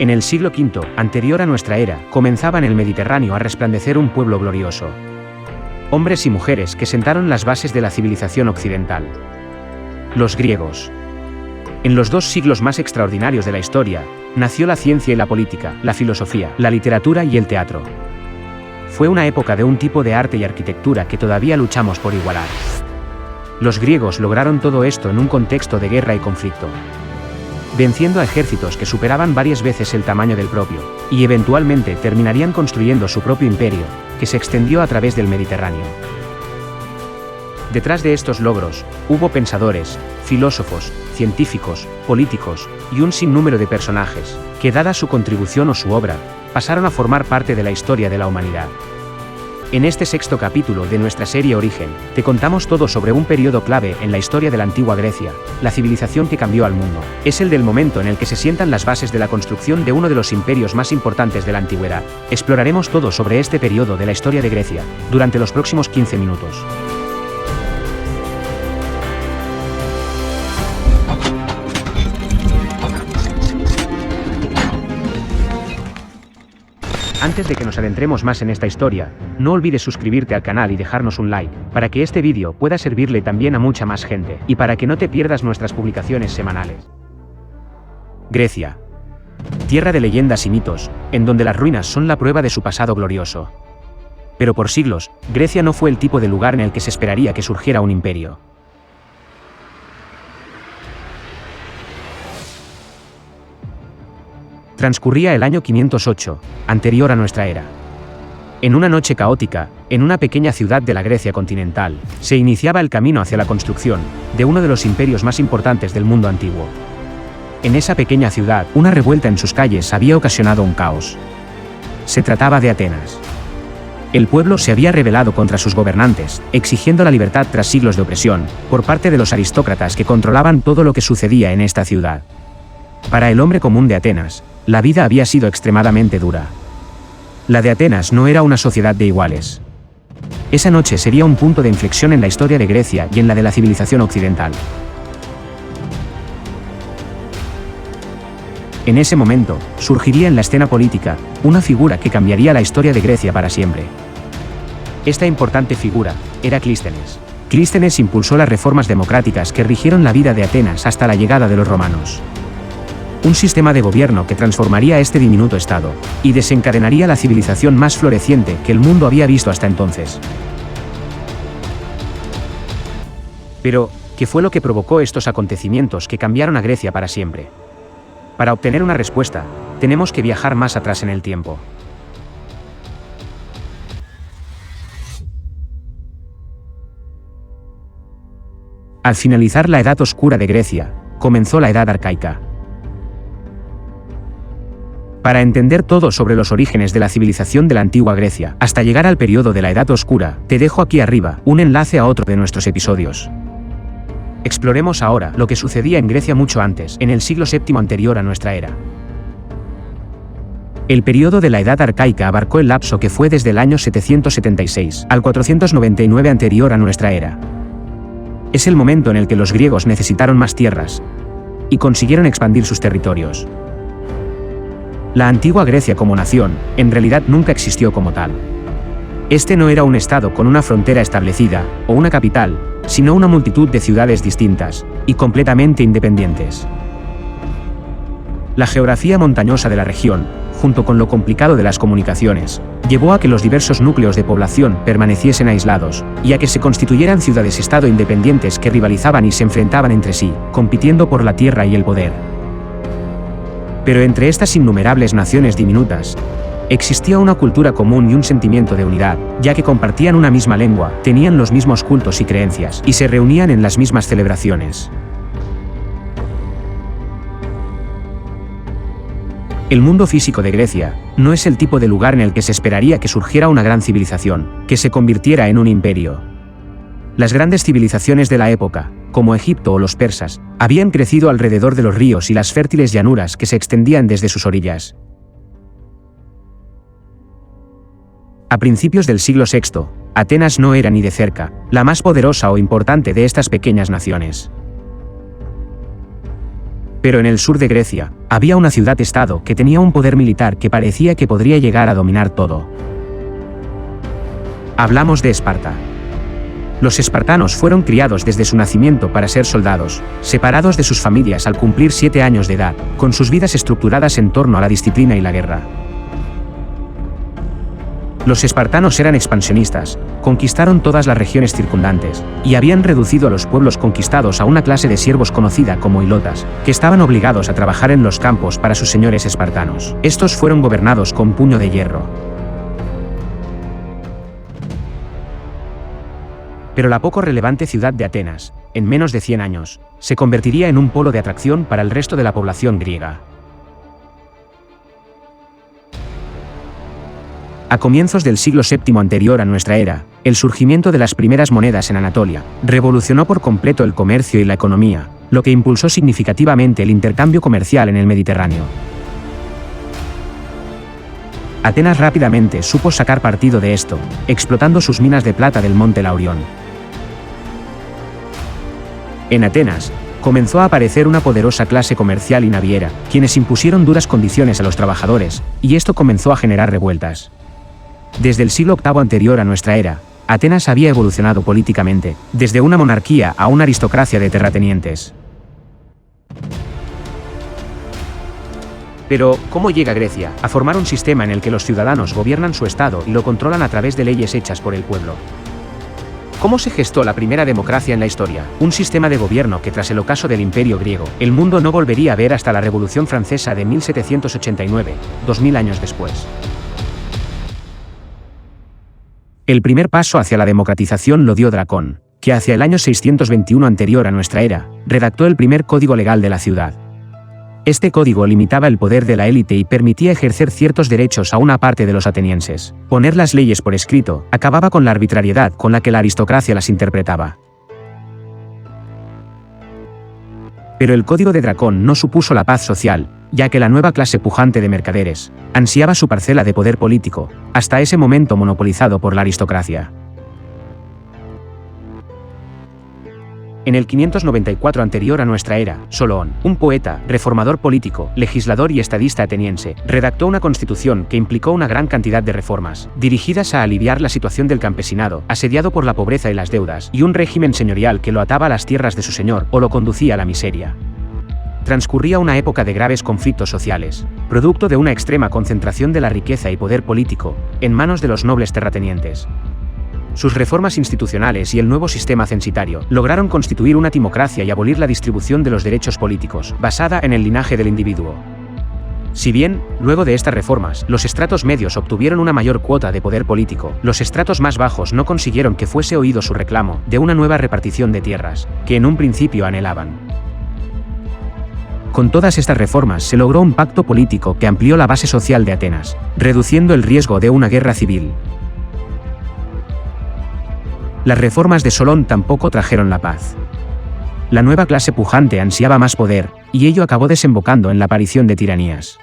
En el siglo V, anterior a nuestra era, comenzaba en el Mediterráneo a resplandecer un pueblo glorioso. Hombres y mujeres que sentaron las bases de la civilización occidental. Los griegos. En los 2 siglos más extraordinarios de la historia, nació la ciencia y la política, la filosofía, la literatura y el teatro. Fue una época de un tipo de arte y arquitectura que todavía luchamos por igualar. Los griegos lograron todo esto en un contexto de guerra y conflicto, venciendo a ejércitos que superaban varias veces el tamaño del propio, y eventualmente terminarían construyendo su propio imperio, que se extendió a través del Mediterráneo. Detrás de estos logros, hubo pensadores, filósofos, científicos, políticos, y un sinnúmero de personajes, que dada su contribución o su obra, pasaron a formar parte de la historia de la humanidad. En este 6º capítulo de nuestra serie Origen, te contamos todo sobre un periodo clave en la historia de la antigua Grecia, la civilización que cambió al mundo. Es el del momento en el que se sientan las bases de la construcción de uno de los imperios más importantes de la antigüedad. Exploraremos todo sobre este periodo de la historia de Grecia, durante los próximos 15 minutos. Antes de que nos adentremos más en esta historia, no olvides suscribirte al canal y dejarnos un like, para que este vídeo pueda servirle también a mucha más gente, y para que no te pierdas nuestras publicaciones semanales. Grecia. Tierra de leyendas y mitos, en donde las ruinas son la prueba de su pasado glorioso. Pero por siglos, Grecia no fue el tipo de lugar en el que se esperaría que surgiera un imperio. Transcurría el año 508, anterior a nuestra era. En una noche caótica, en una pequeña ciudad de la Grecia continental, se iniciaba el camino hacia la construcción de uno de los imperios más importantes del mundo antiguo. En esa pequeña ciudad, una revuelta en sus calles había ocasionado un caos. Se trataba de Atenas. El pueblo se había rebelado contra sus gobernantes, exigiendo la libertad tras siglos de opresión, por parte de los aristócratas que controlaban todo lo que sucedía en esta ciudad. Para el hombre común de Atenas, la vida había sido extremadamente dura. La de Atenas no era una sociedad de iguales. Esa noche sería un punto de inflexión en la historia de Grecia y en la de la civilización occidental. En ese momento, surgiría en la escena política, una figura que cambiaría la historia de Grecia para siempre. Esta importante figura era Clístenes. Clístenes impulsó las reformas democráticas que rigieron la vida de Atenas hasta la llegada de los romanos. Un sistema de gobierno que transformaría este diminuto estado, y desencadenaría la civilización más floreciente que el mundo había visto hasta entonces. Pero, ¿qué fue lo que provocó estos acontecimientos que cambiaron a Grecia para siempre? Para obtener una respuesta, tenemos que viajar más atrás en el tiempo. Al finalizar la Edad Oscura de Grecia, comenzó la Edad Arcaica. Para entender todo sobre los orígenes de la civilización de la antigua Grecia, hasta llegar al periodo de la Edad Oscura, te dejo aquí arriba un enlace a otro de nuestros episodios. Exploremos ahora lo que sucedía en Grecia mucho antes, en el siglo VII anterior a nuestra era. El periodo de la Edad Arcaica abarcó el lapso que fue desde el año 776 al 499 anterior a nuestra era. Es el momento en el que los griegos necesitaron más tierras y consiguieron expandir sus territorios. La antigua Grecia como nación, en realidad nunca existió como tal. Este no era un estado con una frontera establecida, o una capital, sino una multitud de ciudades distintas, y completamente independientes. La geografía montañosa de la región, junto con lo complicado de las comunicaciones, llevó a que los diversos núcleos de población permaneciesen aislados, y a que se constituyeran ciudades-estado independientes que rivalizaban y se enfrentaban entre sí, compitiendo por la tierra y el poder. Pero entre estas innumerables naciones diminutas, existía una cultura común y un sentimiento de unidad, ya que compartían una misma lengua, tenían los mismos cultos y creencias, y se reunían en las mismas celebraciones. El mundo físico de Grecia no es el tipo de lugar en el que se esperaría que surgiera una gran civilización, que se convirtiera en un imperio. Las grandes civilizaciones de la época, como Egipto o los persas, habían crecido alrededor de los ríos y las fértiles llanuras que se extendían desde sus orillas. A principios del siglo VI, Atenas no era ni de cerca la más poderosa o importante de estas pequeñas naciones. Pero en el sur de Grecia, había una ciudad-estado que tenía un poder militar que parecía que podría llegar a dominar todo. Hablamos de Esparta. Los espartanos fueron criados desde su nacimiento para ser soldados, separados de sus familias al cumplir 7 años de edad, con sus vidas estructuradas en torno a la disciplina y la guerra. Los espartanos eran expansionistas, conquistaron todas las regiones circundantes, y habían reducido a los pueblos conquistados a una clase de siervos conocida como hilotas, que estaban obligados a trabajar en los campos para sus señores espartanos. Estos fueron gobernados con puño de hierro. Pero la poco relevante ciudad de Atenas, en menos de 100 años, se convertiría en un polo de atracción para el resto de la población griega. A comienzos del siglo VII anterior a nuestra era, el surgimiento de las primeras monedas en Anatolia revolucionó por completo el comercio y la economía, lo que impulsó significativamente el intercambio comercial en el Mediterráneo. Atenas rápidamente supo sacar partido de esto, explotando sus minas de plata del monte Laurión. En Atenas, comenzó a aparecer una poderosa clase comercial y naviera, quienes impusieron duras condiciones a los trabajadores, y esto comenzó a generar revueltas. Desde el siglo VIII anterior a nuestra era, Atenas había evolucionado políticamente, desde una monarquía a una aristocracia de terratenientes. Pero, ¿cómo llega Grecia a formar un sistema en el que los ciudadanos gobiernan su estado y lo controlan a través de leyes hechas por el pueblo? ¿Cómo se gestó la primera democracia en la historia? Un sistema de gobierno que tras el ocaso del Imperio griego, el mundo no volvería a ver hasta la Revolución Francesa de 1789, 2000 años después. El primer paso hacia la democratización lo dio Dracón, que hacia el año 621 anterior a nuestra era, redactó el primer código legal de la ciudad. Este código limitaba el poder de la élite y permitía ejercer ciertos derechos a una parte de los atenienses. Poner las leyes por escrito acababa con la arbitrariedad con la que la aristocracia las interpretaba. Pero el código de Dracón no supuso la paz social, ya que la nueva clase pujante de mercaderes ansiaba su parcela de poder político, hasta ese momento monopolizado por la aristocracia. En el 594 anterior a nuestra era, Solón, un poeta, reformador político, legislador y estadista ateniense, redactó una constitución que implicó una gran cantidad de reformas, dirigidas a aliviar la situación del campesinado, asediado por la pobreza y las deudas, y un régimen señorial que lo ataba a las tierras de su señor o lo conducía a la miseria. Transcurría una época de graves conflictos sociales, producto de una extrema concentración de la riqueza y poder político, en manos de los nobles terratenientes. Sus reformas institucionales y el nuevo sistema censitario lograron constituir una timocracia y abolir la distribución de los derechos políticos, basada en el linaje del individuo. Si bien, luego de estas reformas, los estratos medios obtuvieron una mayor cuota de poder político, los estratos más bajos no consiguieron que fuese oído su reclamo de una nueva repartición de tierras, que en un principio anhelaban. Con todas estas reformas se logró un pacto político que amplió la base social de Atenas, reduciendo el riesgo de una guerra civil. Las reformas de Solón tampoco trajeron la paz. La nueva clase pujante ansiaba más poder, y ello acabó desembocando en la aparición de tiranías.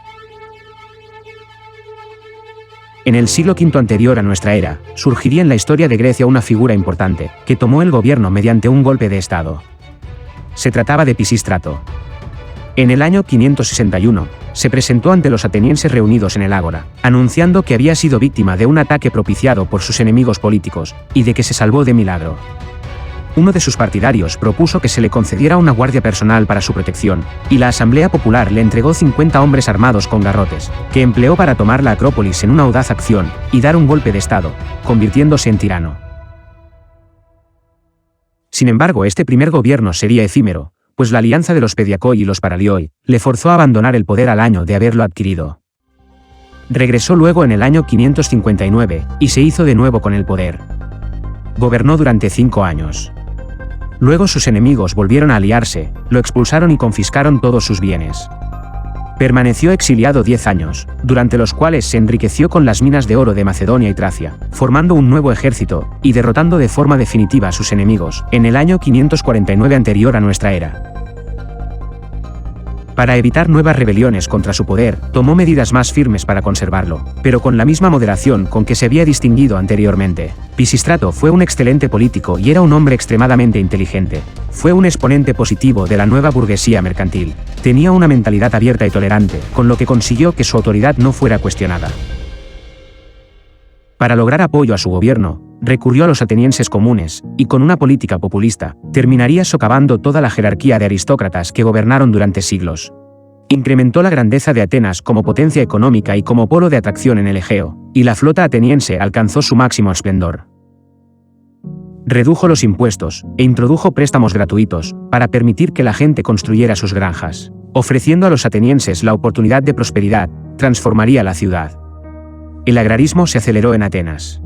En el siglo V anterior a nuestra era, surgiría en la historia de Grecia una figura importante, que tomó el gobierno mediante un golpe de estado. Se trataba de Pisístrato. En el año 561, se presentó ante los atenienses reunidos en el Ágora, anunciando que había sido víctima de un ataque propiciado por sus enemigos políticos, y de que se salvó de milagro. Uno de sus partidarios propuso que se le concediera una guardia personal para su protección, y la Asamblea Popular le entregó 50 hombres armados con garrotes, que empleó para tomar la Acrópolis en una audaz acción, y dar un golpe de estado, convirtiéndose en tirano. Sin embargo, este primer gobierno sería efímero, pues la alianza de los Pediacoi y los Paralioi le forzó a abandonar el poder al año de haberlo adquirido. Regresó luego en el año 559, y se hizo de nuevo con el poder. Gobernó durante 5 años. Luego sus enemigos volvieron a aliarse, lo expulsaron y confiscaron todos sus bienes. Permaneció exiliado 10 años, durante los cuales se enriqueció con las minas de oro de Macedonia y Tracia, formando un nuevo ejército, y derrotando de forma definitiva a sus enemigos, en el año 549 anterior a nuestra era. Para evitar nuevas rebeliones contra su poder, tomó medidas más firmes para conservarlo, pero con la misma moderación con que se había distinguido anteriormente. Pisístrato fue un excelente político y era un hombre extremadamente inteligente. Fue un exponente positivo de la nueva burguesía mercantil. Tenía una mentalidad abierta y tolerante, con lo que consiguió que su autoridad no fuera cuestionada. Para lograr apoyo a su gobierno, recurrió a los atenienses comunes, y con una política populista, terminaría socavando toda la jerarquía de aristócratas que gobernaron durante siglos. Incrementó la grandeza de Atenas como potencia económica y como polo de atracción en el Egeo, y la flota ateniense alcanzó su máximo esplendor. Redujo los impuestos, e introdujo préstamos gratuitos, para permitir que la gente construyera sus granjas. Ofreciendo a los atenienses la oportunidad de prosperidad, transformaría la ciudad. El agrarismo se aceleró en Atenas.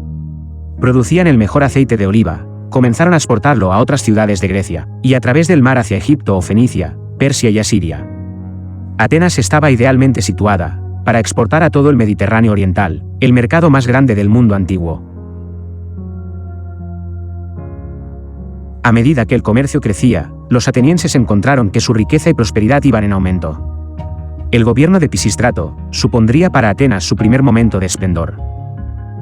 Producían el mejor aceite de oliva, comenzaron a exportarlo a otras ciudades de Grecia, y a través del mar hacia Egipto o Fenicia, Persia y Asiria. Atenas estaba idealmente situada, para exportar a todo el Mediterráneo oriental, el mercado más grande del mundo antiguo. A medida que el comercio crecía, los atenienses encontraron que su riqueza y prosperidad iban en aumento. El gobierno de Pisístrato supondría para Atenas su primer momento de esplendor.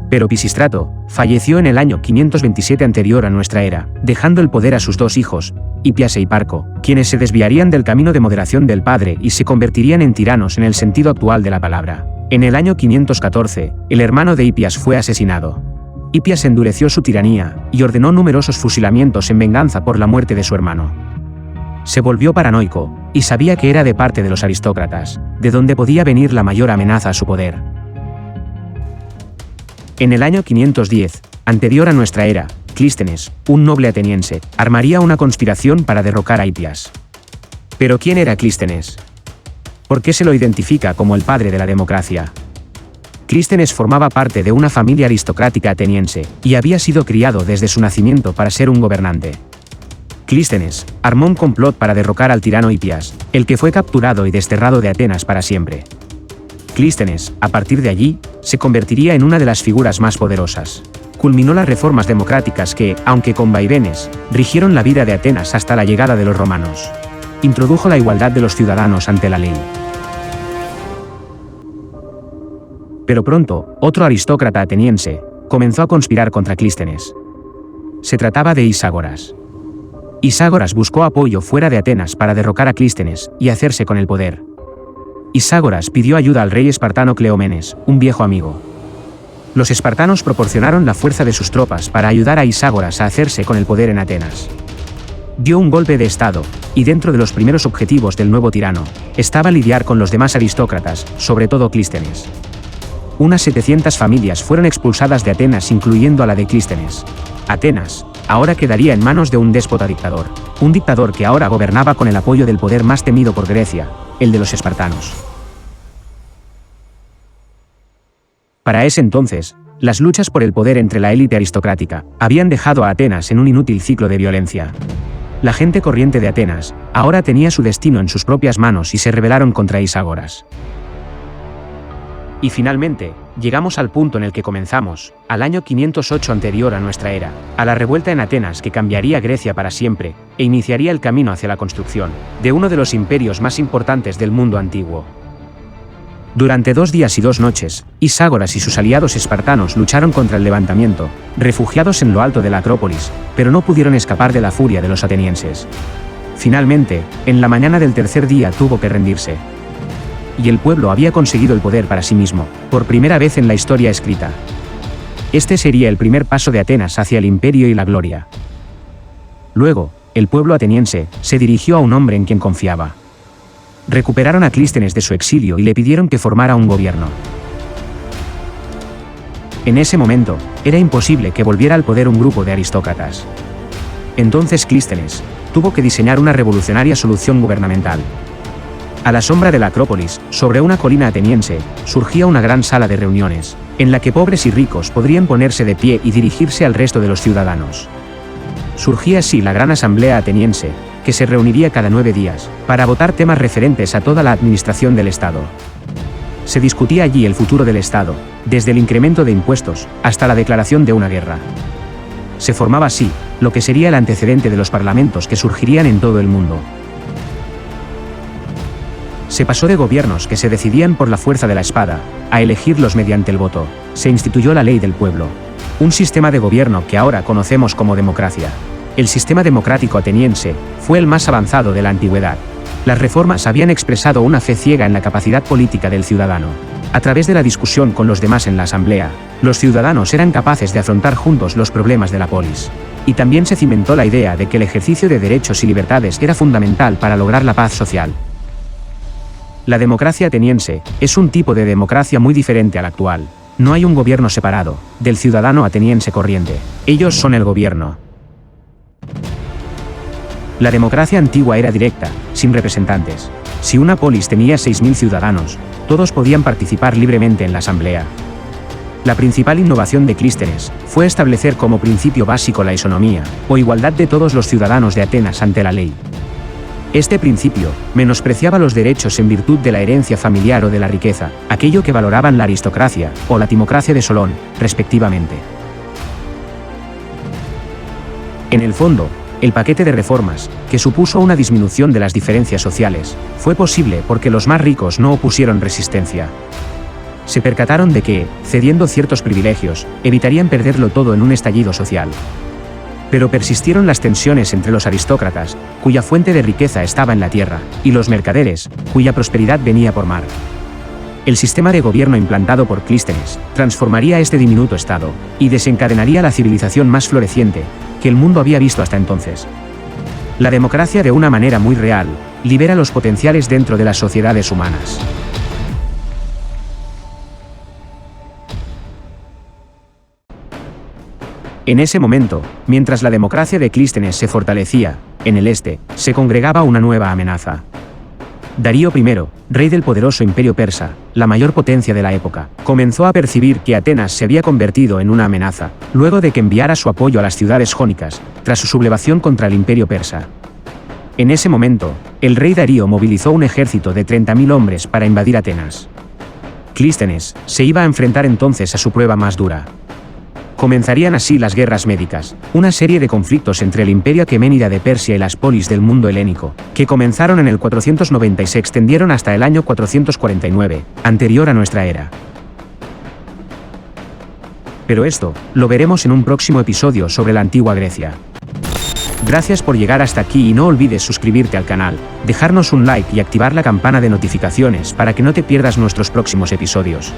Pero Pisístrato falleció en el año 527 anterior a nuestra era, dejando el poder a sus dos hijos, Hipias e Hiparco, quienes se desviarían del camino de moderación del padre y se convertirían en tiranos en el sentido actual de la palabra. En el año 514, el hermano de Hipias fue asesinado. Hipias endureció su tiranía y ordenó numerosos fusilamientos en venganza por la muerte de su hermano. Se volvió paranoico, y sabía que era de parte de los aristócratas, de donde podía venir la mayor amenaza a su poder. En el año 510, anterior a nuestra era, Clístenes, un noble ateniense, armaría una conspiración para derrocar a Hipias. ¿Pero quién era Clístenes? ¿Por qué se lo identifica como el padre de la democracia? Clístenes formaba parte de una familia aristocrática ateniense, y había sido criado desde su nacimiento para ser un gobernante. Clístenes armó un complot para derrocar al tirano Hipias, el que fue capturado y desterrado de Atenas para siempre. Clístenes, a partir de allí, se convertiría en una de las figuras más poderosas. Culminó las reformas democráticas que, aunque con vaivenes, rigieron la vida de Atenas hasta la llegada de los romanos. Introdujo la igualdad de los ciudadanos ante la ley. Pero pronto, otro aristócrata ateniense comenzó a conspirar contra Clístenes. Se trataba de Iságoras. Iságoras buscó apoyo fuera de Atenas para derrocar a Clístenes y hacerse con el poder. Iságoras pidió ayuda al rey espartano Cleómenes, un viejo amigo. Los espartanos proporcionaron la fuerza de sus tropas para ayudar a Iságoras a hacerse con el poder en Atenas. Dio un golpe de estado, y dentro de los primeros objetivos del nuevo tirano, estaba lidiar con los demás aristócratas, sobre todo Clístenes. Unas 700 familias fueron expulsadas de Atenas, incluyendo a la de Clístenes. Atenas ahora quedaría en manos de un déspota dictador, un dictador que ahora gobernaba con el apoyo del poder más temido por Grecia, el de los espartanos. Para ese entonces, las luchas por el poder entre la élite aristocrática habían dejado a Atenas en un inútil ciclo de violencia. La gente corriente de Atenas ahora tenía su destino en sus propias manos y se rebelaron contra Iságoras. Y finalmente, llegamos al punto en el que comenzamos, al año 508 anterior a nuestra era, a la revuelta en Atenas que cambiaría Grecia para siempre, e iniciaría el camino hacia la construcción de uno de los imperios más importantes del mundo antiguo. Durante 2 días y 2 noches, Iságoras y sus aliados espartanos lucharon contra el levantamiento, refugiados en lo alto de la Acrópolis, pero no pudieron escapar de la furia de los atenienses. Finalmente, en la mañana del tercer día tuvo que rendirse. Y el pueblo había conseguido el poder para sí mismo, por primera vez en la historia escrita. Este sería el primer paso de Atenas hacia el imperio y la gloria. Luego, el pueblo ateniense se dirigió a un hombre en quien confiaba. Recuperaron a Clístenes de su exilio y le pidieron que formara un gobierno. En ese momento, era imposible que volviera al poder un grupo de aristócratas. Entonces Clístenes tuvo que diseñar una revolucionaria solución gubernamental. A la sombra de la Acrópolis, sobre una colina ateniense, surgía una gran sala de reuniones, en la que pobres y ricos podrían ponerse de pie y dirigirse al resto de los ciudadanos. Surgía así la gran asamblea ateniense, que se reuniría cada 9 días, para votar temas referentes a toda la administración del Estado. Se discutía allí el futuro del Estado, desde el incremento de impuestos hasta la declaración de una guerra. Se formaba así lo que sería el antecedente de los parlamentos que surgirían en todo el mundo. Se pasó de gobiernos que se decidían por la fuerza de la espada, a elegirlos mediante el voto. Se instituyó la ley del pueblo. Un sistema de gobierno que ahora conocemos como democracia. El sistema democrático ateniense fue el más avanzado de la antigüedad. Las reformas habían expresado una fe ciega en la capacidad política del ciudadano. A través de la discusión con los demás en la asamblea, los ciudadanos eran capaces de afrontar juntos los problemas de la polis. Y también se cimentó la idea de que el ejercicio de derechos y libertades era fundamental para lograr la paz social. La democracia ateniense es un tipo de democracia muy diferente al actual. No hay un gobierno separado del ciudadano ateniense corriente. Ellos son el gobierno. La democracia antigua era directa, sin representantes. Si una polis tenía 6.000 ciudadanos, todos podían participar libremente en la asamblea. La principal innovación de Clístenes fue establecer como principio básico la isonomía, o igualdad de todos los ciudadanos de Atenas ante la ley. Este principio menospreciaba los derechos en virtud de la herencia familiar o de la riqueza, aquello que valoraban la aristocracia o la timocracia de Solón, respectivamente. En el fondo, el paquete de reformas, que supuso una disminución de las diferencias sociales, fue posible porque los más ricos no opusieron resistencia. Se percataron de que, cediendo ciertos privilegios, evitarían perderlo todo en un estallido social. Pero persistieron las tensiones entre los aristócratas, cuya fuente de riqueza estaba en la tierra, y los mercaderes, cuya prosperidad venía por mar. El sistema de gobierno implantado por Clístenes transformaría este diminuto estado, y desencadenaría la civilización más floreciente que el mundo había visto hasta entonces. La democracia, de una manera muy real, libera los potenciales dentro de las sociedades humanas. En ese momento, mientras la democracia de Clístenes se fortalecía, en el este, se congregaba una nueva amenaza. Darío I, rey del poderoso imperio persa, la mayor potencia de la época, comenzó a percibir que Atenas se había convertido en una amenaza, luego de que enviara su apoyo a las ciudades jónicas, tras su sublevación contra el imperio persa. En ese momento, el rey Darío movilizó un ejército de 30.000 hombres para invadir Atenas. Clístenes se iba a enfrentar entonces a su prueba más dura. Comenzarían así las guerras médicas, una serie de conflictos entre el imperio aqueménida de Persia y las polis del mundo helénico, que comenzaron en el 490 y se extendieron hasta el año 449, anterior a nuestra era. Pero esto, lo veremos en un próximo episodio sobre la antigua Grecia. Gracias por llegar hasta aquí y no olvides suscribirte al canal, dejarnos un like y activar la campana de notificaciones para que no te pierdas nuestros próximos episodios.